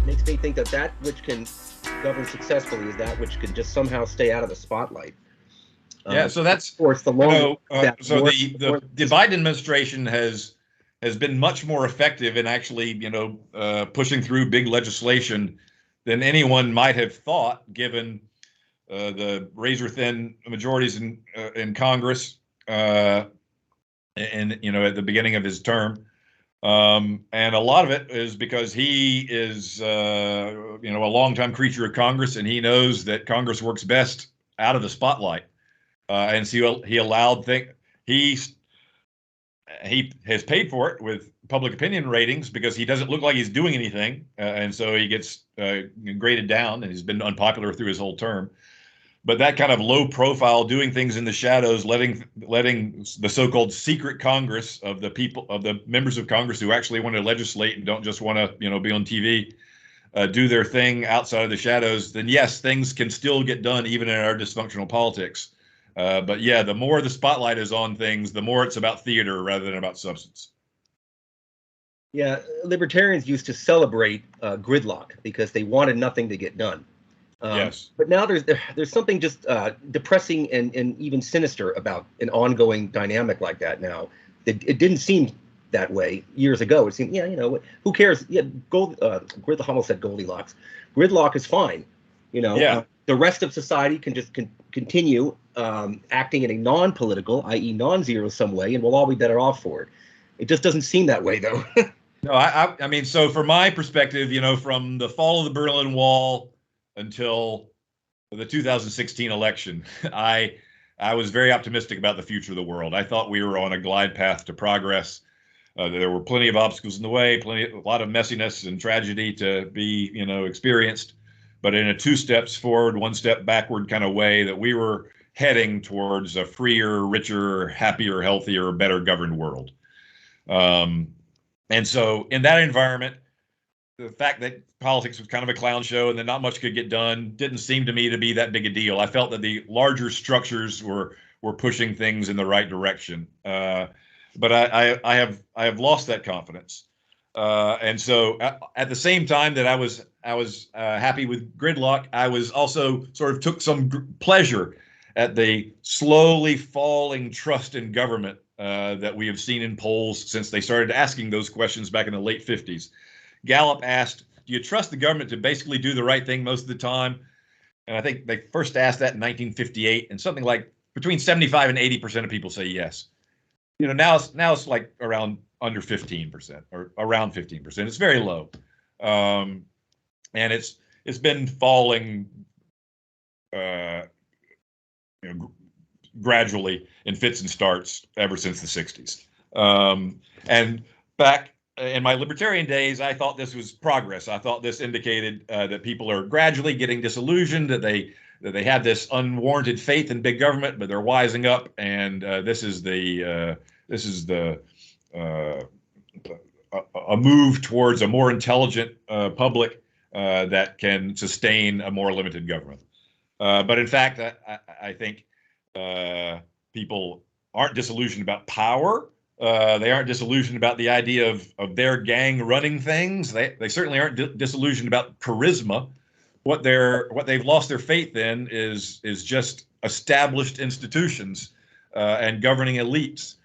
Makes me think that that which can govern successfully is that which can just somehow stay out of the spotlight. Yeah, so that's, of course, the longer so the Biden administration has been much more effective in actually, pushing through big legislation than anyone might have thought, given the razor thin majorities in Congress, and at the beginning of his term. And a lot of it is because he is, a longtime creature of Congress, and he knows that Congress works best out of the spotlight. And so he allowed he has paid for it with public opinion ratings because he doesn't look like he's doing anything, and so he gets graded down, and he's been unpopular through his whole term. But that kind of low profile, doing things in the shadows, letting the so-called secret Congress of the people, of the members of Congress who actually want to legislate and don't just want to, be on TV, do their thing outside of the shadows, then yes, things can still get done even in our dysfunctional politics. But yeah, the more the spotlight is on things, the more it's about theater rather than about substance. Yeah, libertarians used to celebrate gridlock because they wanted nothing to get done. Yes. But now there's something just depressing and even sinister about an ongoing dynamic like that now. It didn't seem that way years ago. It seemed, who cares? Yeah, the Hummel said Goldilocks. Gridlock is fine. Yeah. The rest of society can just continue acting in a non-political, i.e. non-zero-sum way, and we'll all be better off for it. It just doesn't seem that way, though. No, I mean, so from my perspective, from the fall of the Berlin Wall until the 2016 election, I was very optimistic about the future of the world. I thought we were on a glide path to progress. There were plenty of obstacles in the way, a lot of messiness and tragedy to be, experienced, but in a 2 steps forward, 1 step backward kind of way, that we were heading towards a freer, richer, happier, healthier, better governed world. And so in that environment, the fact that politics was kind of a clown show and that not much could get done didn't seem to me to be that big a deal. I felt that the larger structures were pushing things in the right direction. But I have lost that confidence. And so at the same time that I was happy with gridlock, I was also sort of took some pleasure at the slowly falling trust in government that we have seen in polls since they started asking those questions back in the late 50s. Gallup asked, do you trust the government to basically do the right thing most of the time? And I think they first asked that in 1958, and something like between 75 and 80% of people say yes. Now it's like around under 15% or around 15%. It's very low. And it's been falling gradually in fits and starts ever since the 60s. And back in my libertarian days, I thought this was progress. I thought this indicated that people are gradually getting disillusioned, that they have this unwarranted faith in big government, but they're wising up, and this is a move towards a more intelligent public that can sustain a more limited government. But in fact, I think people aren't disillusioned about power. They aren't disillusioned about the idea of their gang running things. They certainly aren't disillusioned about charisma. What they've lost their faith in is just established institutions and governing elites.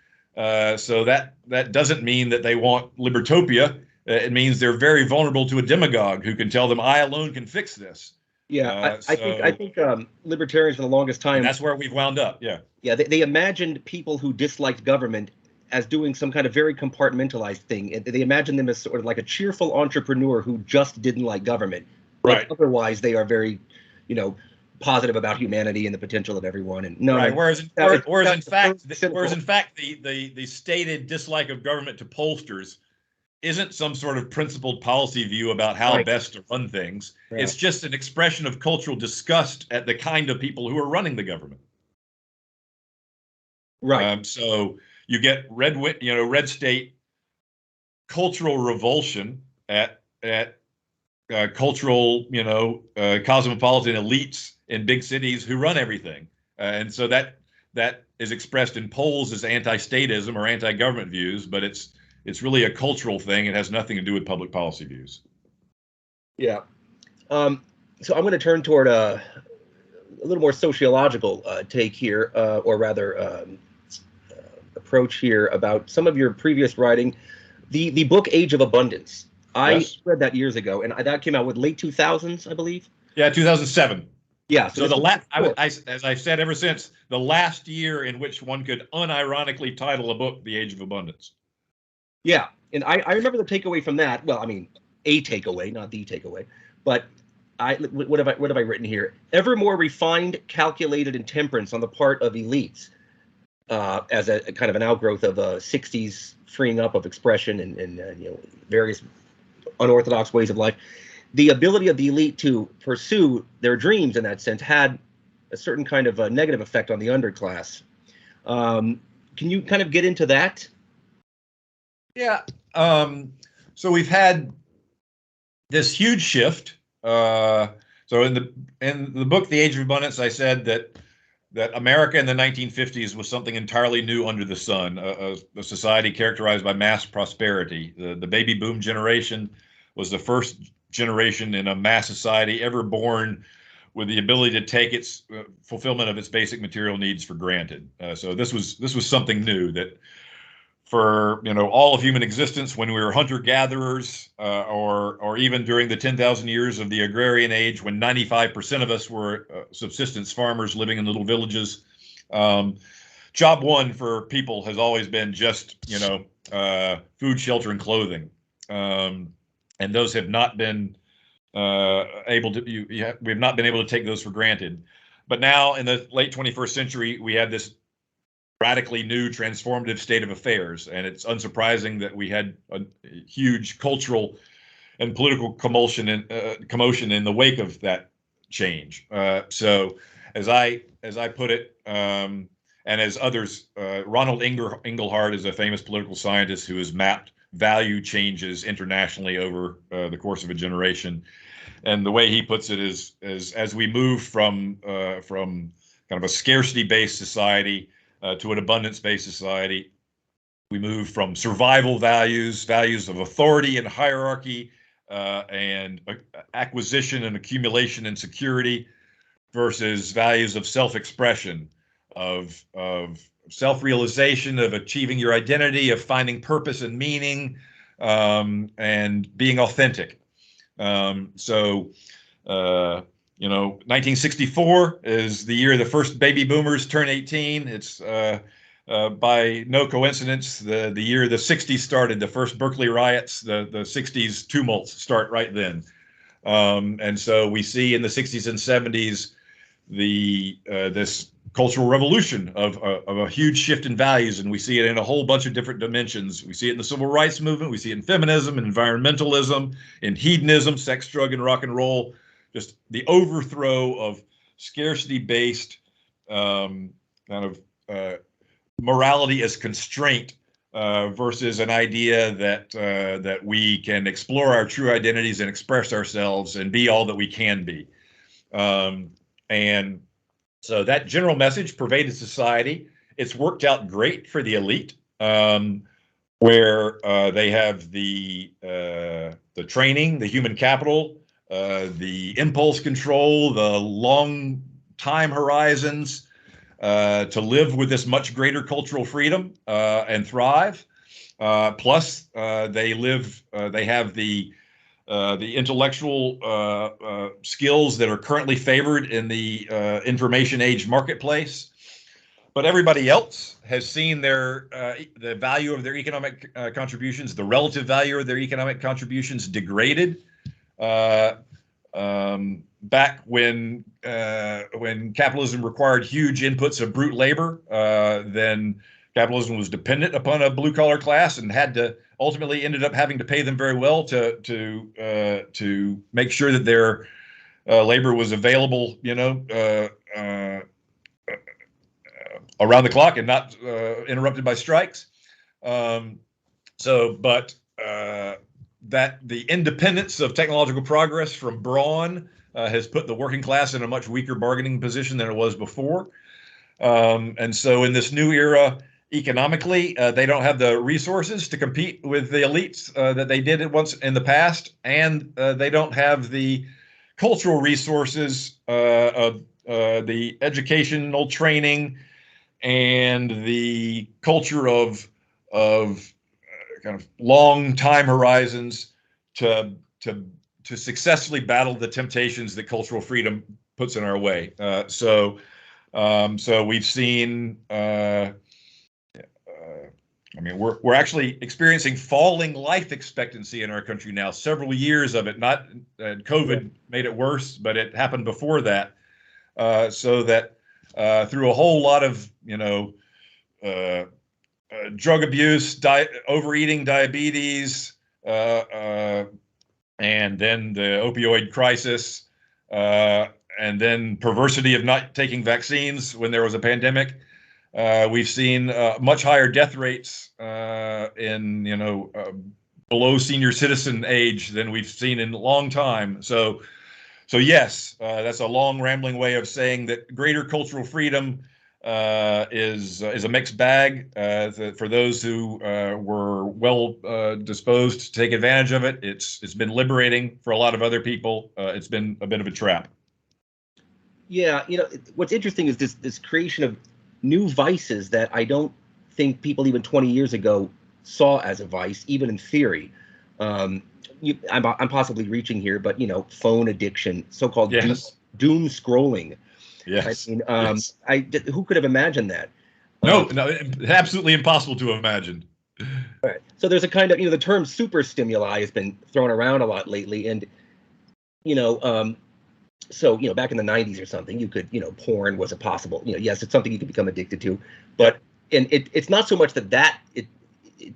So that doesn't mean that they want libertopia. It means they're very vulnerable to a demagogue who can tell them, "I alone can fix this." Yeah, I think libertarians for the longest time. And that's where we've wound up. Yeah. Yeah, they imagined people who disliked government as doing some kind of very compartmentalized thing. They imagine them as sort of like a cheerful entrepreneur who just didn't like government. Right. But otherwise, they are very, positive about humanity and the potential of everyone. And right. No, whereas in fact, the stated dislike of government to pollsters isn't some sort of principled policy view about how Right. best to run things. Yeah. It's just an expression of cultural disgust at the kind of people who are running the government. Right. So you get red state cultural revulsion at cultural, cosmopolitan elites in big cities who run everything, and so that is expressed in polls as anti-statism or anti-government views, but it's really a cultural thing. It has nothing to do with public policy views. Yeah. So I'm going to turn toward a little more sociological take here, or rather approach here about some of your previous writing. The book Age of Abundance. I read that years ago, and that came out with late 2000s, I believe. Yeah, 2007. Yeah. So as I've said ever since, the last year in which one could unironically title a book "The Age of Abundance." Yeah, and I remember the takeaway from that. Well, I mean, a takeaway, not the takeaway. But what have I written here? Ever more refined, calculated, and temperance on the part of elites, as a kind of an outgrowth of 60s freeing up of expression and various unorthodox ways of life. The ability of the elite to pursue their dreams in that sense had a certain kind of a negative effect on the underclass. Can you kind of get into that? Yeah. So we've had this huge shift. So in the book, The Age of Abundance, I said that America in the 1950s was something entirely new under the sun, a society characterized by mass prosperity. The baby boom generation was the first generation in a mass society ever born with the ability to take its fulfillment of its basic material needs for granted. So this was something new that for all of human existence, when we were hunter-gatherers, or even during the 10,000 years of the agrarian age, when 95% of us were subsistence farmers living in little villages. Job one for people has always been just food, shelter, and clothing, and those have not been able to. We have not been able to take those for granted. But now, in the late 21st century, we have this radically new, transformative state of affairs, and it's unsurprising that we had a huge cultural and political commotion in the wake of that change. So, as I put it, and as others, Ronald Inglehart is a famous political scientist who has mapped value changes internationally over the course of a generation, and the way he puts it is as we move from kind of a scarcity-based society to an abundance-based society, we move from survival values of authority and hierarchy, and acquisition and accumulation and security, versus values of self-expression, of self-realization, of achieving your identity, of finding purpose and meaning, and being authentic. 1964 is the year the first baby boomers turn 18. It's by no coincidence the year the 60s started. The first Berkeley riots, the 60s tumults start right then. And so we see in the 60s and 70s this cultural revolution of a huge shift in values, and we see it in a whole bunch of different dimensions. We see it in the civil rights movement, we see it in feminism, in environmentalism, in hedonism, sex, drug, and rock and roll. Just the overthrow of scarcity-based kind of morality as constraint, versus an idea that we can explore our true identities and express ourselves and be all that we can be. And so that general message pervaded society. It's worked out great for the elite, where they have the training, the human capital, the impulse control, the long time horizons, to live with this much greater cultural freedom and thrive. Plus, they have the intellectual skills that are currently favored in the information age marketplace. but everybody else has seen their the value of their economic contributions, the relative value of their economic contributions degraded. Back when capitalism required huge inputs of brute labor, then capitalism was dependent upon a blue collar class and had to ultimately ended up having to pay them very well to make sure that their labor was available, around the clock and not interrupted by strikes. That the independence of technological progress from brawn has put the working class in a much weaker bargaining position than it was before. And so in this new era, economically, they don't have the resources to compete with the elites that they did once in the past, and they don't have the cultural resources of the educational training and the culture of kind of long time horizons to successfully battle the temptations that cultural freedom puts in our way. So we've seen. We're actually experiencing falling life expectancy in our country now. Several years of it. Not COVID made it worse, but it happened before that. So that through a whole lot of drug abuse, overeating, diabetes, and then the opioid crisis, and then perversity of not taking vaccines when there was a pandemic. We've seen much higher death rates in below senior citizen age than we've seen in a long time. So yes, that's a long rambling way of saying that greater cultural freedom is a mixed bag. For those who were well disposed to take advantage of it, it's been liberating. For a lot of other people, it's been a bit of a trap. Yeah, what's interesting is this creation of new vices that I don't think people even 20 years ago saw as a vice, even in theory. I'm possibly reaching here, but phone addiction, so-called doom scrolling. Yes. Yes. Who could have imagined that? No, absolutely impossible to have imagined. Right. So there's a kind of, the term super stimuli has been thrown around a lot lately, and so back in the 90s or something, you could, porn was a possible, yes, it's something you could become addicted to, but and it's not so much that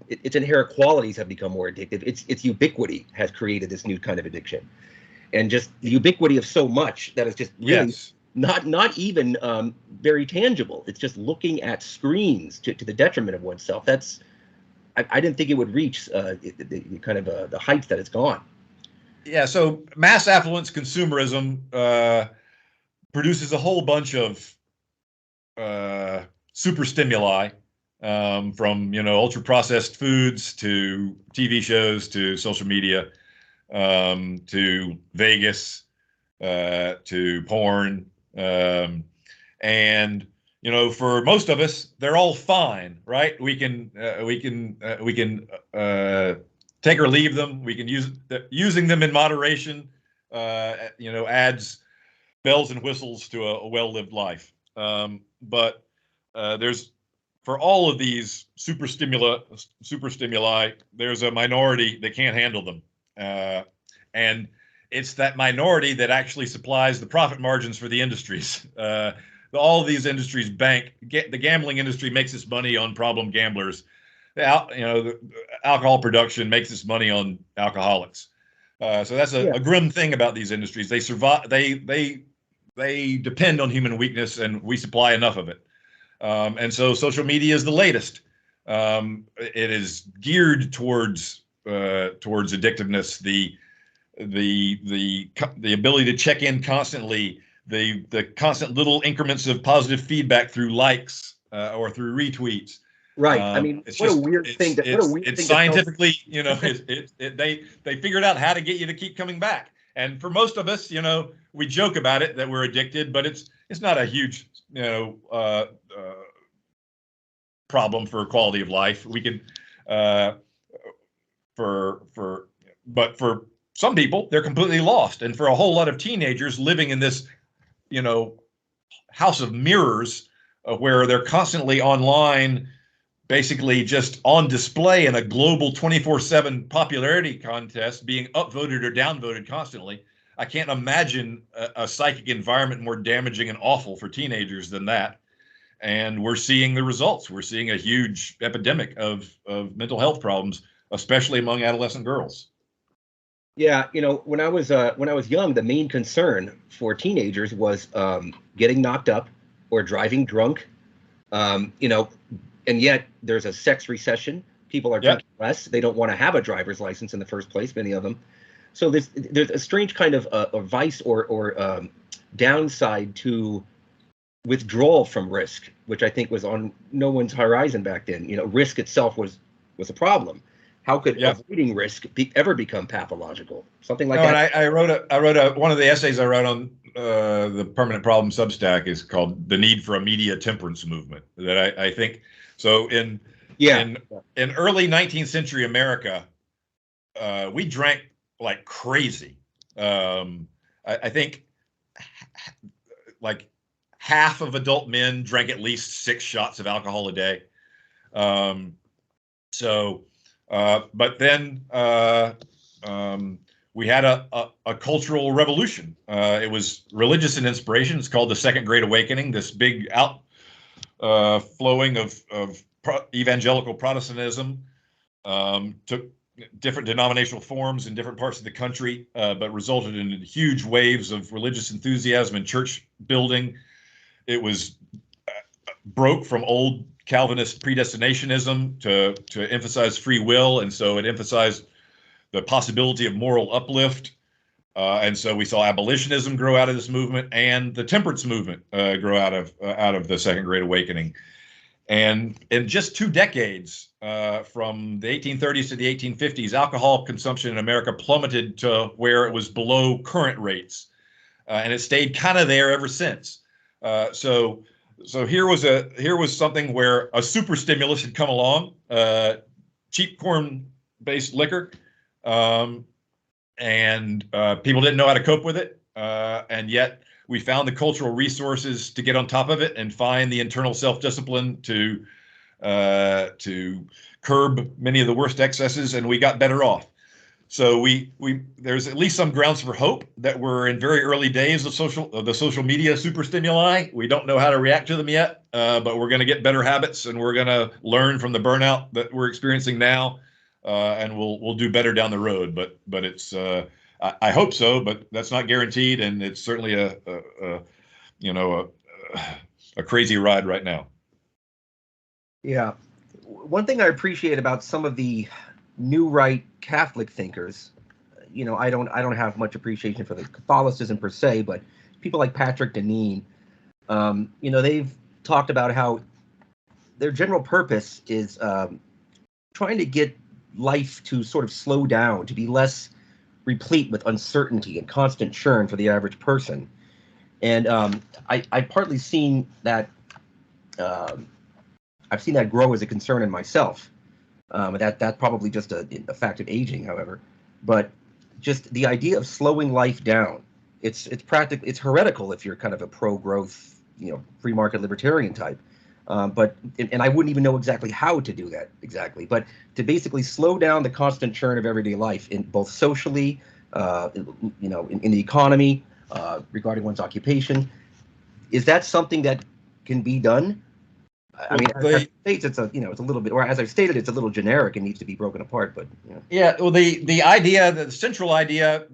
its inherent qualities have become more addictive. Its ubiquity has created this new kind of addiction, and just the ubiquity of so much that is just really not even very tangible. It's just looking at screens to the detriment of oneself. I didn't think it would reach the kind of the heights that it's gone. Yeah, so mass affluence consumerism produces a whole bunch of super stimuli, from ultra processed foods to TV shows to social media, to Vegas, to porn, and for most of us, they're all fine, right? We can take or leave them. We can using them in moderation. Adds bells and whistles to a well-lived life. But there's, for all of these super stimuli, there's a minority that can't handle them, and it's that minority that actually supplies the profit margins for the industries. All of these industries the gambling industry makes its money on problem gamblers. The alcohol production makes its money on alcoholics. So that's a grim thing about these industries. They survive. They depend on human weakness, and we supply enough of it. And so social media is the latest. It is geared towards addictiveness. The ability to check in constantly, the constant little increments of positive feedback through likes or through retweets. Right. It's what a weird thing. It's scientifically, they figured out how to get you to keep coming back. And for most of us, we joke about it that we're addicted, but it's not a huge, problem for quality of life. We can, but for some people, they're completely lost. And for a whole lot of teenagers living in this, house of mirrors, where they're constantly online, basically just on display in a global 24/7 popularity contest, being upvoted or downvoted constantly. I can't imagine a psychic environment more damaging and awful for teenagers than that. And we're seeing the results. We're seeing a huge epidemic of mental health problems, especially among adolescent girls. Yeah, when I was young, the main concern for teenagers was getting knocked up or driving drunk. And yet there's a sex recession. People are drinking less. They don't want to have a driver's license in the first place, many of them. So there's a strange kind of a vice or downside to withdrawal from risk, which I think was on no one's horizon back then. Risk itself was a problem. How could avoiding risk ever become pathological? Something like that. And I wrote one of the essays I wrote on the Permanent Problem Substack is called "The Need for a Media Temperance Movement." That I think so in early 19th century America, we drank like crazy. I think like half of adult men drank at least 6 shots of alcohol a day. But then we had a cultural revolution. It was religious in inspiration. It's called the Second Great Awakening. This big flowing of evangelical Protestantism took different denominational forms in different parts of the country, but resulted in huge waves of religious enthusiasm and church building. It was broke from old Calvinist predestinationism to emphasize free will, and so it emphasized the possibility of moral uplift. And so we saw abolitionism grow out of this movement, and the temperance movement grow out of the Second Great Awakening. And in just 2 decades, from the 1830s to the 1850s, alcohol consumption in America plummeted to where it was below current rates, and it stayed kind of there ever since. So here was something where a super stimulus had come along, cheap corn-based liquor, and people didn't know how to cope with it, and yet we found the cultural resources to get on top of it and find the internal self-discipline to curb many of the worst excesses, and we got better off. So there's at least some grounds for hope that we're in very early days of the social media super stimuli. We don't know how to react to them yet, but we're going to get better habits, and we're going to learn from the burnout that we're experiencing now, and we'll do better down the road. But it's I hope so, but that's not guaranteed, and it's certainly a crazy ride right now. Yeah, one thing I appreciate about some of the new right Catholic thinkers, I don't have much appreciation for the Catholicism per se, but people like Patrick Deneen, they've talked about how their general purpose is trying to get life to sort of slow down, to be less replete with uncertainty and constant churn for the average person. And I've partly seen that. I've seen that grow as a concern in myself. That's probably just a fact of aging, however. But just the idea of slowing life down, it's heretical if you're kind of a pro-growth, free market libertarian type. But I wouldn't even know exactly how to do that exactly. But to basically slow down the constant churn of everyday life, in both socially, in the economy, regarding one's occupation, is that something that can be done? I mean, as states, it's a little bit, or as I've stated, it's a little generic and needs to be broken apart. But yeah, well, the central idea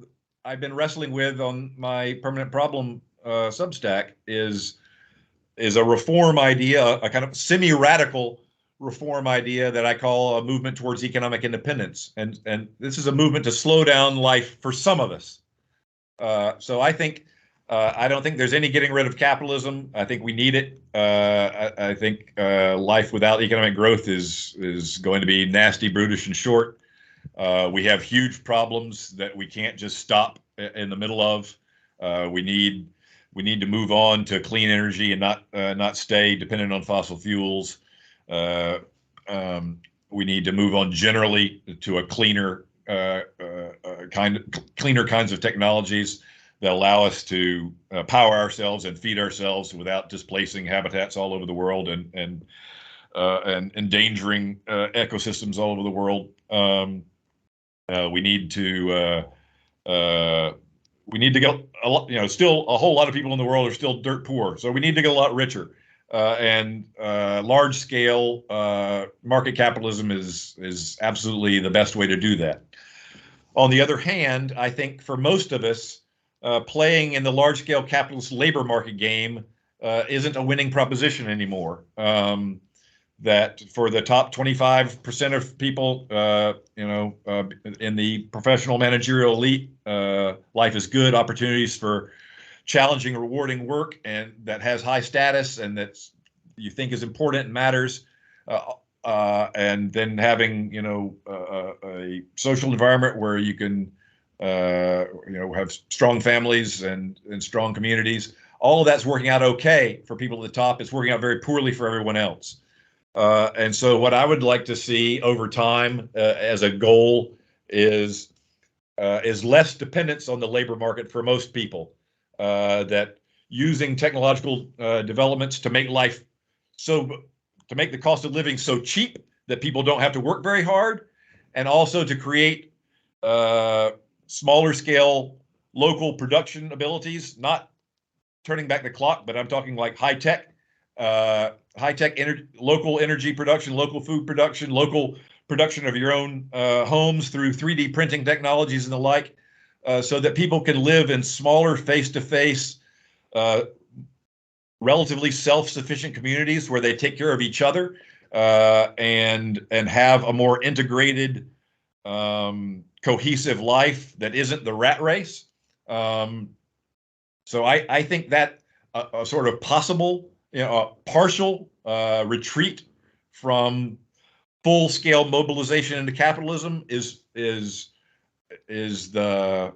I've been wrestling with on my Permanent Problem Substack is a reform idea, a kind of semi-radical reform idea that I call a movement towards economic independence, and this is a movement to slow down life for some of us. So I think. I don't think there's any getting rid of capitalism. I think we need it. I think life without economic growth is going to be nasty, brutish, and short. We have huge problems that we can't just stop in the middle of. We need to move on to clean energy and not stay dependent on fossil fuels. We need to move on generally to a cleaner kinds of technologies. that allow us to power ourselves and feed ourselves without displacing habitats all over the world and endangering ecosystems all over the world. We need to get a lot. Still a whole lot of people in the world are still dirt poor, so we need to get a lot richer. And large scale market capitalism is absolutely the best way to do that. On the other hand, I think for most of us, playing in the large scale capitalist labor market game isn't a winning proposition anymore. That for the top 25% of people, in the professional managerial elite, life is good, opportunities for challenging, rewarding work, and that has high status and that you think is important and matters. And then having, a social environment where you can, have strong families and strong communities. All of that's working out okay for people at the top. It's working out very poorly for everyone else. And so what I would like to see over time as a goal is less dependence on the labor market for most people, that using technological developments to make the cost of living so cheap that people don't have to work very hard, and also to create smaller scale local production abilities, not turning back the clock, but I'm talking like high tech local energy production, local food production, local production of your own homes through 3D printing technologies and the like, so that people can live in smaller face-to-face, relatively self-sufficient communities where they take care of each other, and have a more integrated, cohesive life that isn't the rat race. So I think that a sort of possible, a partial retreat from full-scale mobilization into capitalism is the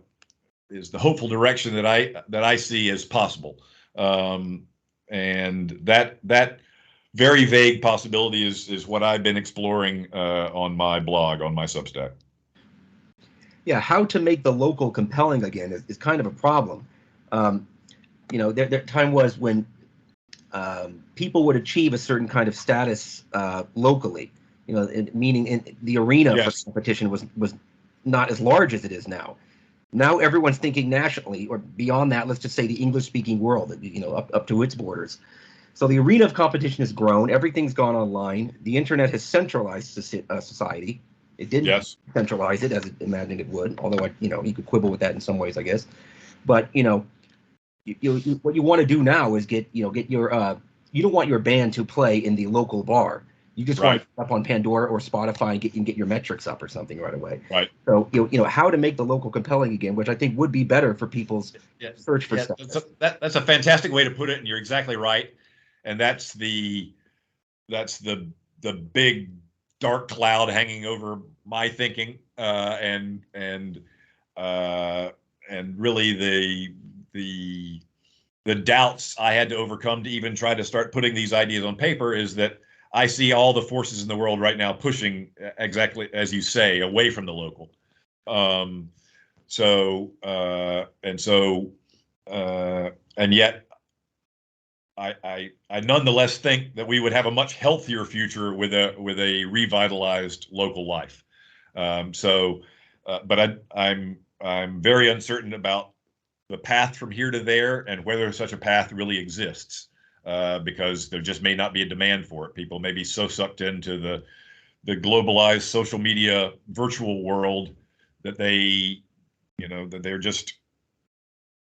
hopeful direction that I see as possible. And that very vague possibility is what I've been exploring on my blog, on my Substack. Yeah, how to make the local compelling again is kind of a problem. There time was when people would achieve a certain kind of status locally, meaning in the arena for competition was not as large as it is now. Now everyone's thinking nationally, or beyond that, let's just say the English-speaking world, up to its borders. So the arena of competition has grown. Everything's gone online. The internet has centralized society. It didn't centralize it as it imagined it would, although you could quibble with that in some ways, I guess. But what you want to do now is get your you don't want your band to play in the local bar. You just want to up on Pandora or Spotify and get your metrics up or something right away. Right. So how to make the local compelling again, which I think would be better for people's search for stuff. That's a fantastic way to put it, and you're exactly right. And that's the big dark cloud hanging over my thinking, and really the doubts I had to overcome to even try to start putting these ideas on paper is that I see all the forces in the world right now pushing, exactly as you say, away from the local. And yet I nonetheless think that we would have a much healthier future with a revitalized local life. But I'm very uncertain about the path from here to there and whether such a path really exists, because there just may not be a demand for it. People may be so sucked into the globalized social media virtual world that they're just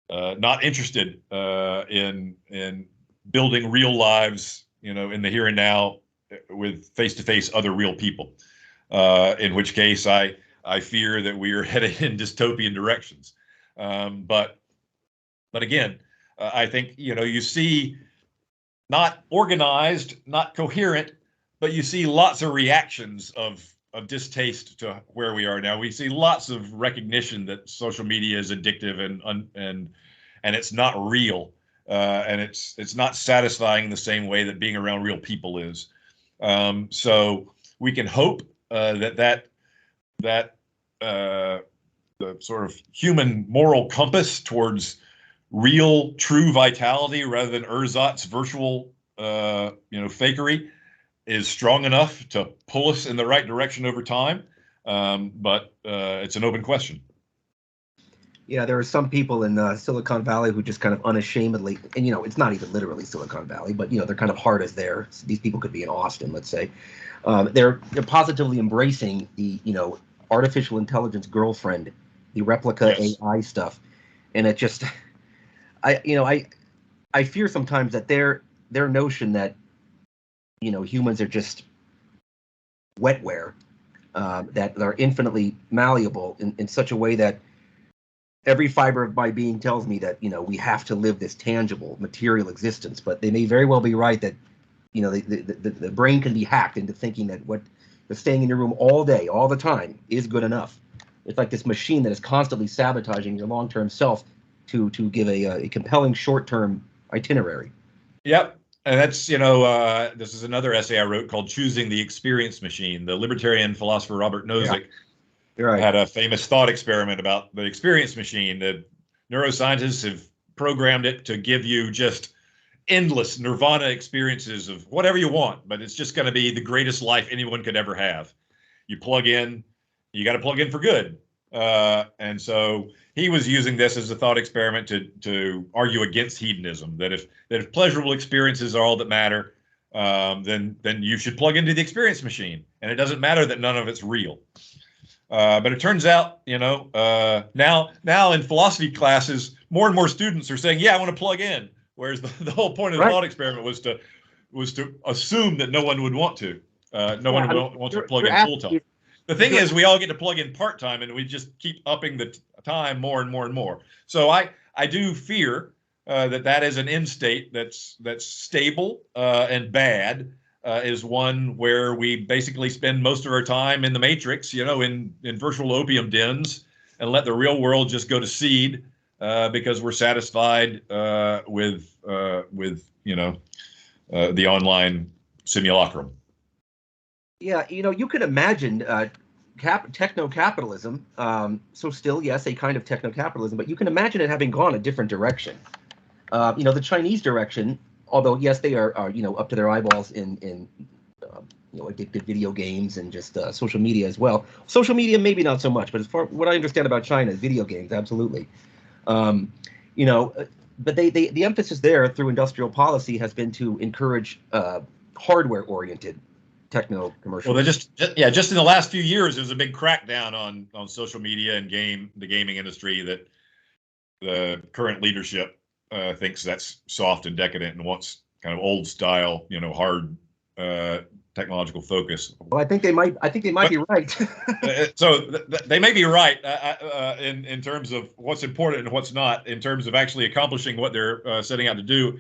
not interested in building real lives, in the here and now with face-to-face other real people. In which case, I fear that we are headed in dystopian directions. But again, I think you see not organized, not coherent, but you see lots of reactions of distaste to where we are now. We see lots of recognition that social media is addictive and it's not real. And it's not satisfying the same way that being around real people is. So we can hope that the sort of human moral compass towards real, true vitality rather than ersatz virtual, fakery is strong enough to pull us in the right direction over time. But it's an open question. Yeah, there are some people in Silicon Valley who just kind of unashamedly, and it's not even literally Silicon Valley, but they're kind of hard as there. So these people could be in Austin, let's say. They're positively embracing the artificial intelligence girlfriend, the replica Yes. AI stuff, and it just, I fear sometimes that their notion that humans are just wetware, that are infinitely malleable in such a way that every fiber of my being tells me that we have to live this tangible material existence. But they may very well be right that the brain can be hacked into thinking that what staying in your room all day, all the time, is good enough. It's like this machine that is constantly sabotaging your long-term self to give a compelling short-term itinerary. Yep. And that's, this is another essay I wrote called Choosing the Experience Machine. The libertarian philosopher Robert Nozick had a famous thought experiment about the experience machine. The neuroscientists have programmed it to give you just endless nirvana experiences of whatever you want, but it's just going to be the greatest life anyone could ever have. You plug in, you got to plug in for good. And so he was using this as a thought experiment to argue against hedonism, that if pleasurable experiences are all that matter, then you should plug into the experience machine, and it doesn't matter that none of it's real. But it turns out, now in philosophy classes, more and more students are saying, "Yeah, I want to plug in." Whereas the whole point of the thought experiment was to assume that no one would want to. No one would want to plug in full time. The thing is, we all get to plug in part time, and we just keep upping the time more and more and more. So I do fear that is an end state that's stable and bad. Is one where we basically spend most of our time in the matrix, in virtual opium dens, and let the real world just go to seed because we're satisfied with the online simulacrum. Yeah, you could imagine techno-capitalism. So still, yes, a kind of techno-capitalism, but you can imagine it having gone a different direction. The Chinese direction, although yes, they are up to their eyeballs in addictive video games and just social media as well. Social media maybe not so much, but as far what I understand about China is video games, absolutely. But the emphasis there through industrial policy has been to encourage hardware-oriented techno commercials. Well, just in the last few years, there's a big crackdown on social media and the gaming industry that the current leadership thinks that's soft and decadent and wants kind of old style, hard technological focus. Well, I think they might be right. So they may be right in terms of what's important and what's not. In terms of actually accomplishing what they're setting out to do,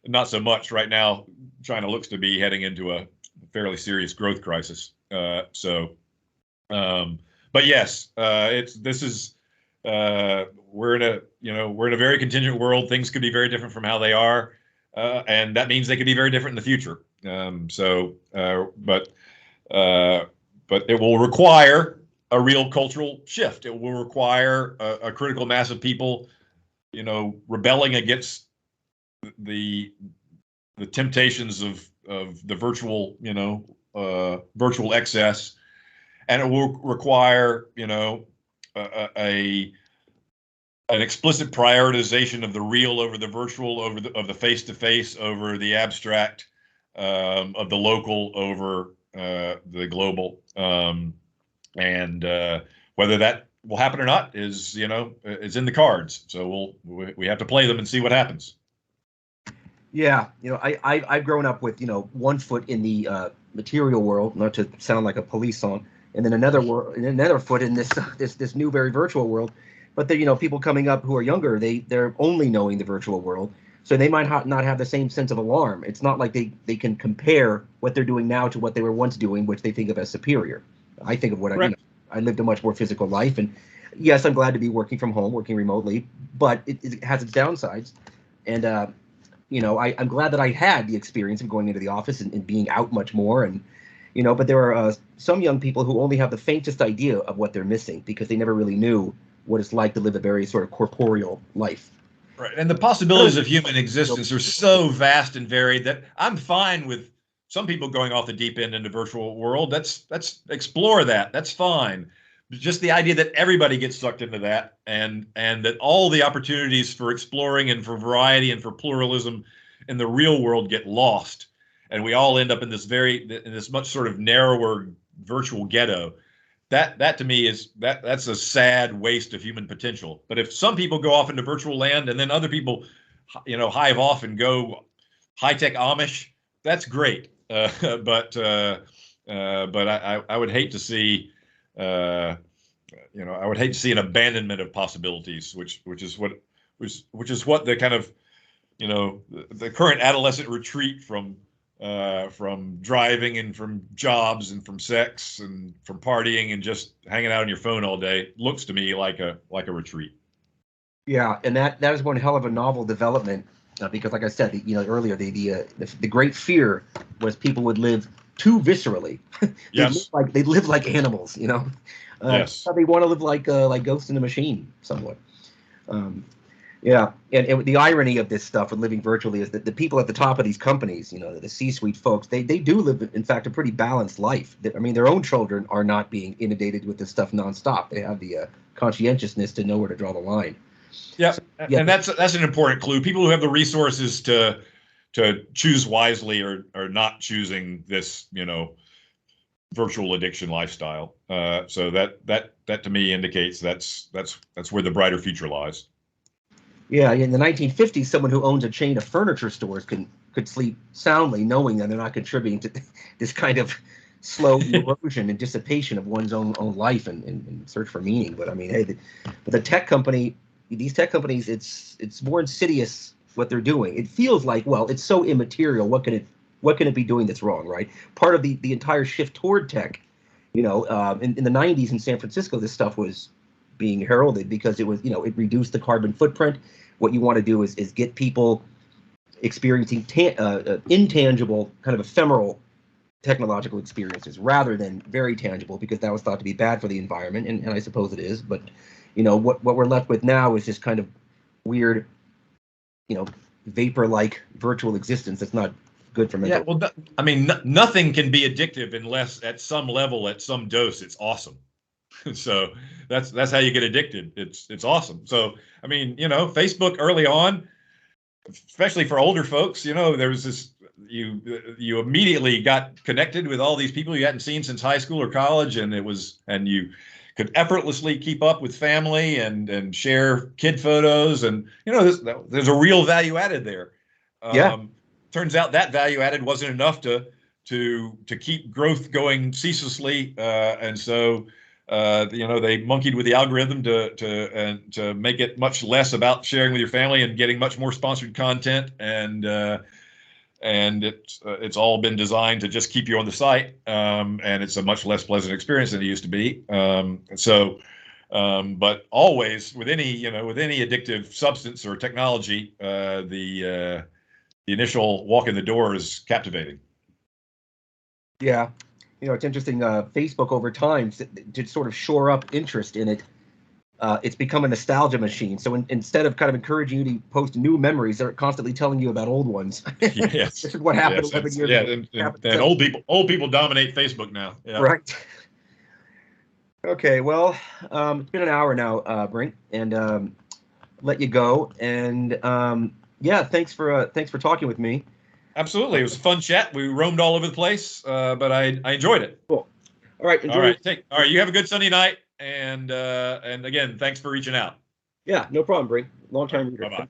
not so much right now. China looks to be heading into a fairly serious growth crisis. But yes, we're in a very contingent world. Things could be very different from how they are, and that means they could be very different in the future. But it will require a real cultural shift. It will require a critical mass of people, rebelling against the temptations of the virtual, virtual excess, and it will require, an explicit prioritization of the real over the virtual, of the face-to-face over the abstract, of the local over the global, and whether that will happen or not is in the cards. So we have to play them and see what happens. Yeah, I've grown up with one foot in the material world, not to sound like a police song, and then another foot in this new very virtual world. But people coming up who are younger, they're only knowing the virtual world, so they might not have the same sense of alarm. It's not like they can compare what they're doing now to what they were once doing, which they think of as superior. I think of what I lived a much more physical life, and yes, I'm glad to be working from home, working remotely, but it has its downsides, and I'm glad that I had the experience of going into the office and being out much more, and but there are some young people who only have the faintest idea of what they're missing because they never really knew what it's like to live a very sort of corporeal life. Right. And the possibilities of human existence are so vast and varied that I'm fine with some people going off the deep end into virtual world. That's explore that. That's fine. Just the idea that everybody gets sucked into that, and that all the opportunities for exploring and for variety and for pluralism in the real world get lost, and we all end up in this much sort of narrower virtual ghetto. That to me that's a sad waste of human potential. But if some people go off into virtual land and then other people, hive off and go high-tech Amish, that's great. But I would hate to see, I would hate to see an abandonment of possibilities, which is what the kind of, the current adolescent retreat from driving and from jobs and from sex and from partying and just hanging out on your phone all day looks to me like a retreat. Yeah, and that is one hell of a novel development, because, like I said, earlier, the great fear was people would live too viscerally. Yes. They'd live like animals. Yes. They want to live like Ghost in the Machine, somewhat. Yeah, and the irony of this stuff with living virtually is that the people at the top of these companies, the C-suite folks, they do live, in fact, a pretty balanced life. I mean, their own children are not being inundated with this stuff nonstop. They have the conscientiousness to know where to draw the line. Yeah, So, and that's an important clue. People who have the resources to choose wisely are not choosing this, virtual addiction lifestyle. So that to me indicates that's where the brighter future lies. Yeah, in the 1950s, someone who owns a chain of furniture stores could sleep soundly, knowing that they're not contributing to this kind of slow erosion and dissipation of one's own life and search for meaning. But I mean, hey, these tech companies, it's more insidious what they're doing. It feels like, well, it's so immaterial. What can it be doing that's wrong, right? Part of the entire shift toward tech, in the 90s in San Francisco, this stuff was being heralded because it was, it reduced the carbon footprint. What you want to do is get people experiencing intangible, kind of ephemeral technological experiences rather than very tangible, because that was thought to be bad for the environment, and I suppose it is. But what we're left with now is this kind of weird, vapor-like virtual existence that's not good for mental. Yeah, well, I mean, nothing can be addictive unless at some level, at some dose, it's awesome. So that's how you get addicted. It's awesome. So I mean, Facebook early on, especially for older folks, there was this, you immediately got connected with all these people you hadn't seen since high school or college, and you could effortlessly keep up with family and share kid photos, and there's a real value added there. Yeah. Turns out that value added wasn't enough to keep growth going ceaselessly, and so they monkeyed with the algorithm to make it much less about sharing with your family and getting much more sponsored content, and it's all been designed to just keep you on the site, and it's a much less pleasant experience than it used to be. But always with any addictive substance or technology, the initial walk in the door is captivating. Yeah. It's interesting. Facebook over time did sort of shore up interest in it. It's become a nostalgia machine. So instead of kind of encouraging you to post new memories, they're constantly telling you about old ones. Yes. This is what happened 11 years ago. And old people dominate Facebook now. Yeah. Right. Okay. Well, it's been an hour now, Brink, and let you go. And yeah, thanks for talking with me. Absolutely. It was a fun chat. We roamed all over the place, but I enjoyed it. Cool. All right. Enjoy. All right. You have a good Sunday night. And again, thanks for reaching out. Yeah, no problem, Brink. Long time reader. Bye-bye.